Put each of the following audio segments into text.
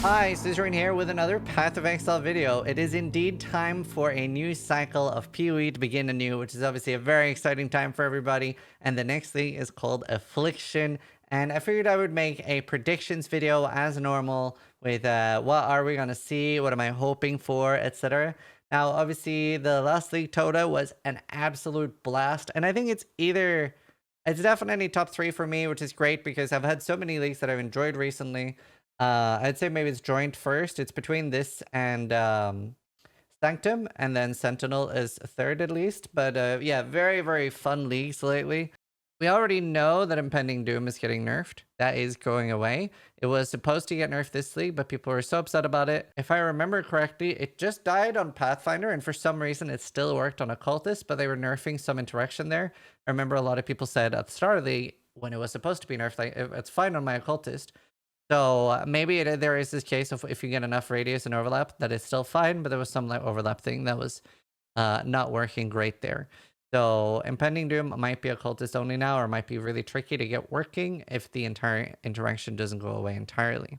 Hi, Zizaran here with another Path of Exile video. It is indeed time for a new cycle of PoE to begin anew, which is obviously a very exciting time for everybody. And the next thing is called Affliction. And I figured I would make a predictions video as normal with what are we going to see, what am I hoping for, etc. Now, obviously, the last league Toda was an absolute blast. And I think it's definitely top 3 for me, which is great because I've had so many leagues that I've enjoyed recently. I'd say maybe it's joint first. It's between this and Sanctum, and then Sentinel is third at least. But yeah, very, very fun leagues lately. We already know that Impending Doom is getting nerfed. That is going away. It was supposed to get nerfed this league, but people were so upset about it. If I remember correctly, it just died on Pathfinder, and for some reason it still worked on Occultist, but they were nerfing some interaction there. I remember a lot of people said at the start of the when it was supposed to be nerfed, like, it's fine on my Occultist. So maybe there is this case of if you get enough radius and overlap that it's still fine, but there was some like overlap thing that was not working great there. So Impending Doom might be occultist only now, or might be really tricky to get working if the entire interaction doesn't go away entirely.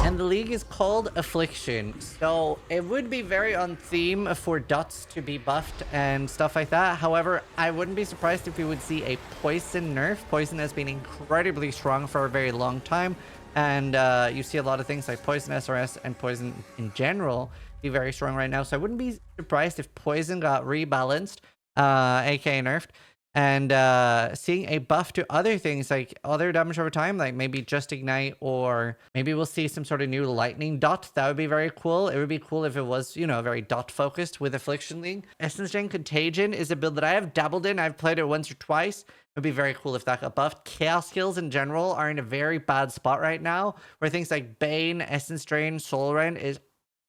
And the league is called Affliction, so it would be very on theme for dots to be buffed and stuff like that. However, I wouldn't be surprised if we would see a poison nerf. Poison has been incredibly strong for a very long time, and you see a lot of things like poison SRS and poison in general be very strong right now. So I wouldn't be surprised if poison got rebalanced, aka nerfed, and seeing a buff to other things like other damage over time, like maybe just ignite, or maybe we'll see some sort of new lightning dot. That would be very cool. It would be cool if it was, you know, very dot focused with Affliction League. Essence Gen Contagion is a build that I have dabbled in. I've played it once or twice. It would be very cool if that got buffed. Chaos skills in general are in a very bad spot right now, where things like Bane, Essence Drain, Soul Rend is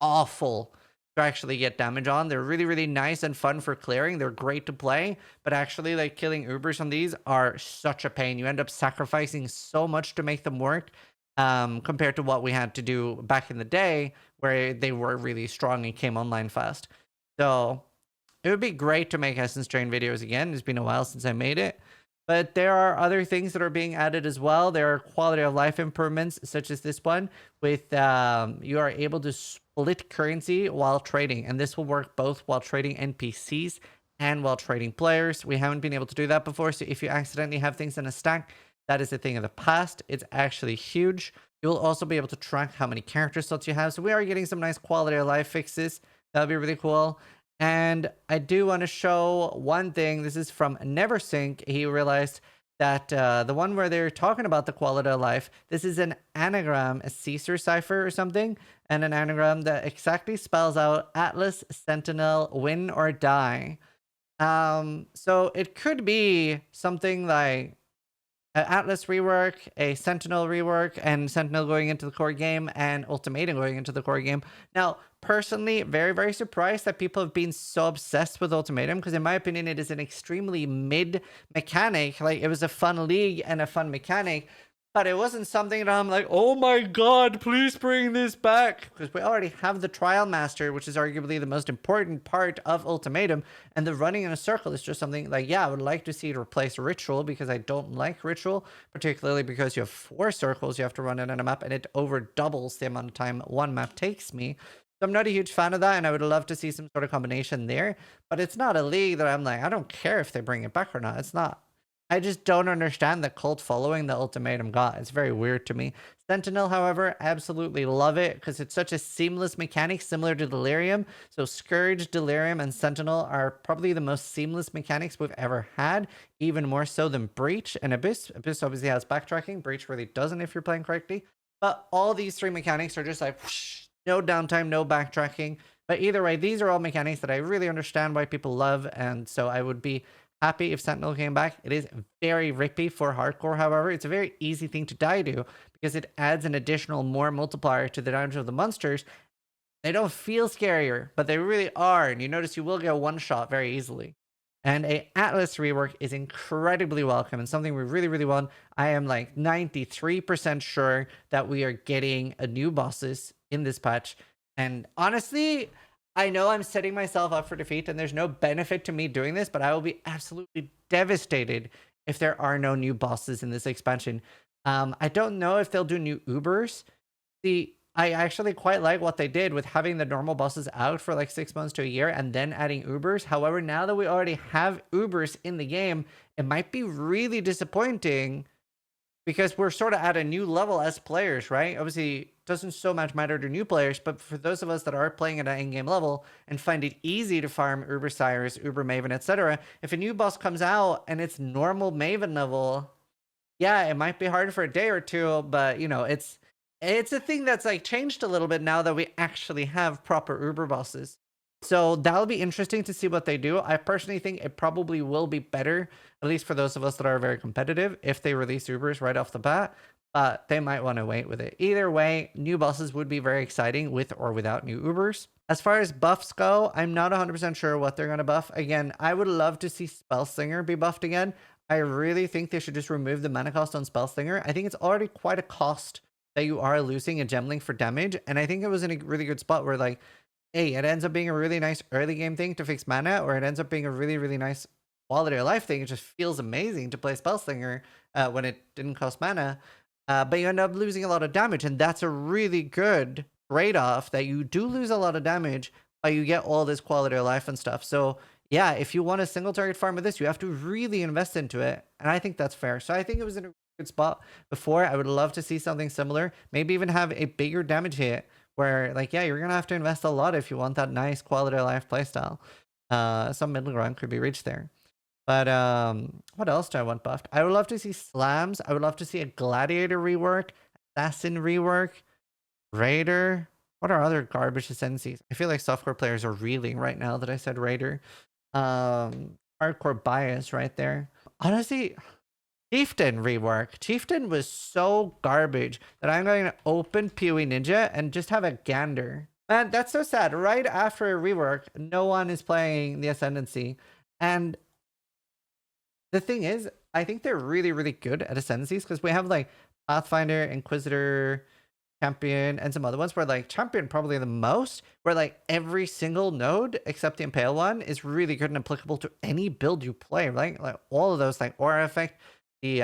awful to actually get damage on. They're really, really nice and fun for clearing. They're great to play, but actually like killing Ubers on these are such a pain. You end up sacrificing so much to make them work, compared to what we had to do back in the day where they were really strong and came online fast. So it would be great to make Essence Drain videos again. It's been a while since I made it. But there are other things that are being added as well. There are quality of life improvements, such as this one, with you are able to split currency while trading. And this will work both while trading NPCs and while trading players. We haven't been able to do that before. So if you accidentally have things in a stack, that is a thing of the past. It's actually huge. You'll also be able to track how many character slots you have. So we are getting some nice quality of life fixes. That'll be really cool. And I do want to show one thing. This is from Neversink. He realized that the one where they're talking about the quality of life, this is an anagram, a Caesar cipher or something, and an anagram that exactly spells out Atlas, Sentinel, win or die. So it could be something like an Atlas rework, a Sentinel rework, and Sentinel going into the core game, and Ultimatum going into the core game. Now, personally, very, very surprised that people have been so obsessed with Ultimatum, because in my opinion, it is an extremely mid mechanic. Like, it was a fun league and a fun mechanic, but it wasn't something that I'm like, oh my god, please bring this back. Because we already have the Trial Master, which is arguably the most important part of Ultimatum. And the running in a circle is just something like, yeah, I would like to see it replace Ritual, because I don't like Ritual, particularly because you have 4 circles you have to run in a map, and it over doubles the amount of time one map takes me. So I'm not a huge fan of that, and I would love to see some sort of combination there. But it's not a league that I'm like, I don't care if they bring it back or not. It's not. I just don't understand the cult following the Ultimatum got. It's very weird to me. Sentinel, however, absolutely love it because it's such a seamless mechanic, similar to Delirium. So Scourge, Delirium, and Sentinel are probably the most seamless mechanics we've ever had, even more so than Breach and Abyss. Abyss obviously has backtracking. Breach really doesn't if you're playing correctly. But all these 3 mechanics are just like, whoosh, no downtime, no backtracking. But either way, these are all mechanics that I really understand why people love, and so I would be happy if Sentinel came back. It is very rippy for hardcore, however. It's a very easy thing to die to because it adds an additional more multiplier to the damage of the monsters. They don't feel scarier, but they really are. And you notice you will get one shot very easily. And a Atlas rework is incredibly welcome and something we really, really want. I am like 93% sure that we are getting a new bosses in this patch. And honestly, I know I'm setting myself up for defeat and there's no benefit to me doing this, but I will be absolutely devastated if there are no new bosses in this expansion. I don't know if they'll do new Ubers. I actually quite like what they did with having the normal bosses out for like 6 months to a year and then adding Ubers. However, now that we already have Ubers in the game, it might be really disappointing because we're sort of at a new level as players, right? Obviously, it doesn't so much matter to new players, but for those of us that are playing at an in-game level and find it easy to farm Uber Cyrus, Uber Maven, etc., if a new boss comes out and it's normal Maven level, yeah, it might be hard for a day or two, but you know, it's a thing that's like changed a little bit now that we actually have proper Uber bosses. So that'll be interesting to see what they do. I personally think it probably will be better, at least for those of us that are very competitive, if they release Ubers right off the bat. But they might want to wait with it. Either way, new bosses would be very exciting with or without new Ubers. As far as buffs go, I'm not 100% sure what they're going to buff. Again, I would love to see Spellslinger be buffed again. I really think they should just remove the mana cost on Spellslinger. I think it's already quite a cost that you are losing a Gemling for damage. And I think it was in a really good spot where like, hey, it ends up being a really nice early game thing to fix mana, or it ends up being a really, really nice quality of life thing. It just feels amazing to play Spellslinger when it didn't cost mana. But you end up losing a lot of damage. And that's a really good trade-off that you do lose a lot of damage, but you get all this quality of life and stuff. So yeah, if you want a single target farm with this, you have to really invest into it. And I think that's fair. So I think it was in a good spot before. I would love to see something similar. Maybe even have a bigger damage hit where, like, yeah, you're going to have to invest a lot if you want that nice quality of life playstyle. Some middle ground could be reached there. But what else do I want buffed? I would love to see slams. I would love to see a gladiator rework, assassin rework, raider. What are other garbage ascendancies? I feel like softcore players are reeling right now that I said raider. Hardcore bias right there. Honestly, Chieftain rework. Chieftain was so garbage that I'm going to open PoE Ninja and just have a gander. Man, that's so sad. Right after a rework, no one is playing the Ascendancy. And the thing is, I think they're really, really good at Ascendancies because we have like Pathfinder, Inquisitor, Champion, and some other ones where like Champion probably the most, where like every single node except the Impale one is really good and applicable to any build you play, right? Like all of those, like Aura Effect, the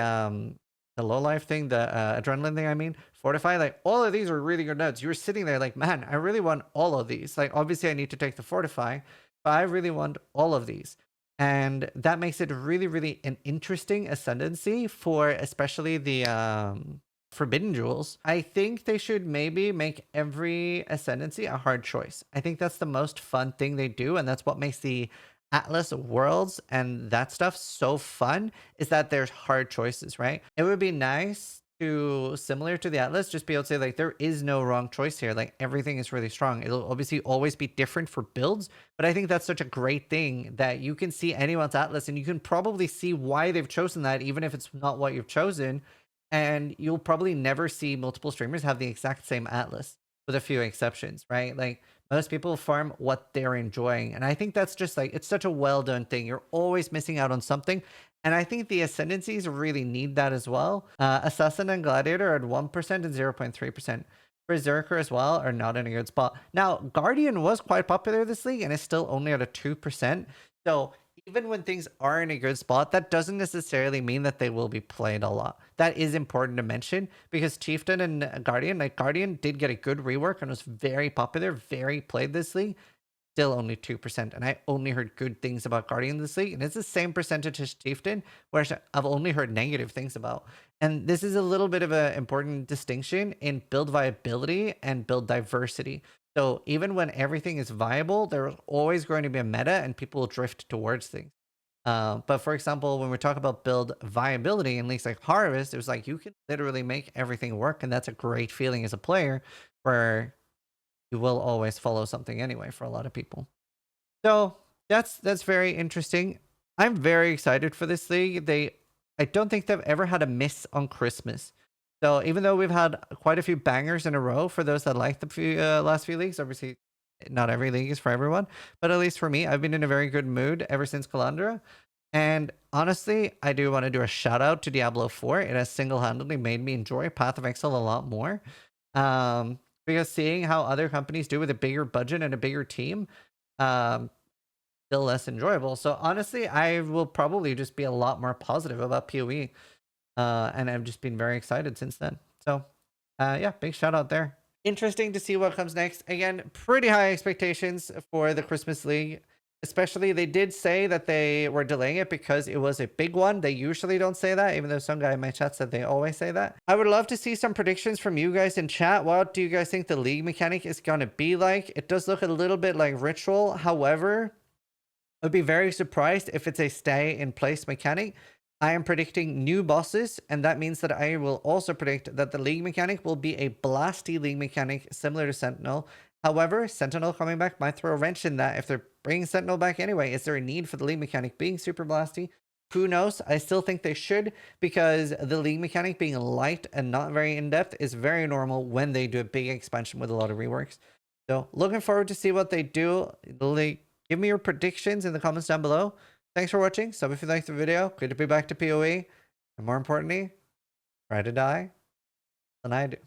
low life thing, the adrenaline thing, I mean, Fortify, like all of these are really good nodes. You were sitting there like, man, I really want all of these. Like obviously I need to take the Fortify, but I really want all of these. And that makes it really, really an interesting ascendancy for especially the Forbidden Jewels. I think they should maybe make every ascendancy a hard choice. I think that's the most fun thing they do, and that's what makes the Atlas worlds and that stuff so fun, is that there's hard choices, right? It would be nice to, similar to the Atlas, just be able to say like there is no wrong choice here, like everything is really strong. It'll obviously always be different for builds, but I think that's such a great thing that you can see anyone's Atlas and you can probably see why they've chosen that, even if it's not what you've chosen. And you'll probably never see multiple streamers have the exact same Atlas, with a few exceptions, right? Like most people farm what they're enjoying. And I think that's just like, it's such a well done thing. You're always missing out on something. And I think the Ascendancies really need that as well. Assassin and Gladiator are at 1% and 0.3%. Berserker as well are not in a good spot. Now, Guardian was quite popular this league and is still only at a 2%. So even when things are in a good spot, that doesn't necessarily mean that they will be played a lot. That is important to mention because Chieftain and Guardian, like Guardian did get a good rework and was very popular, very played this league. Still only 2%. And I only heard good things about Guardian this league. And it's the same percentage as Chieftain, whereas I've only heard negative things about. And this is a little bit of an important distinction in build viability and build diversity. So even when everything is viable, there's always going to be a meta and people will drift towards things. But for example, when we talk about build viability in leagues like Harvest, it was like you can literally make everything work. And that's a great feeling as a player where you will always follow something anyway for a lot of people. So that's very interesting. I'm very excited for this league. I don't think they've ever had a miss on Christmas. So even though we've had quite a few bangers in a row for those that like the last few leagues, obviously not every league is for everyone, but at least for me, I've been in a very good mood ever since Calandra. And honestly, I do want to do a shout out to Diablo 4. It has single-handedly made me enjoy Path of Exile a lot more. Because seeing how other companies do with a bigger budget and a bigger team, still less enjoyable. So honestly, I will probably just be a lot more positive about PoE. And I've just been very excited since then. So yeah, big shout out there. Interesting to see what comes next. Again, pretty high expectations for the Christmas League. Especially, they did say that they were delaying it because it was a big one. They usually don't say that, even though some guy in my chat said they always say that. I would love to see some predictions from you guys in chat. What do you guys think the league mechanic is going to be like? It does look a little bit like Ritual. However, I'd be very surprised if it's a stay in place mechanic. I am predicting new bosses, and that means that I will also predict that the league mechanic will be a blasty league mechanic similar to Sentinel. However, Sentinel coming back might throw a wrench in that if they're bringing Sentinel back anyway. Is there a need for the league mechanic being super blasty? Who knows? I still think they should, because the league mechanic being light and not very in-depth is very normal when they do a big expansion with a lot of reworks. So looking forward to see what they do. Give me your predictions in the comments down below. Thanks for watching. Sub if you liked the video. Good to be back to PoE. And more importantly, try to die than I do.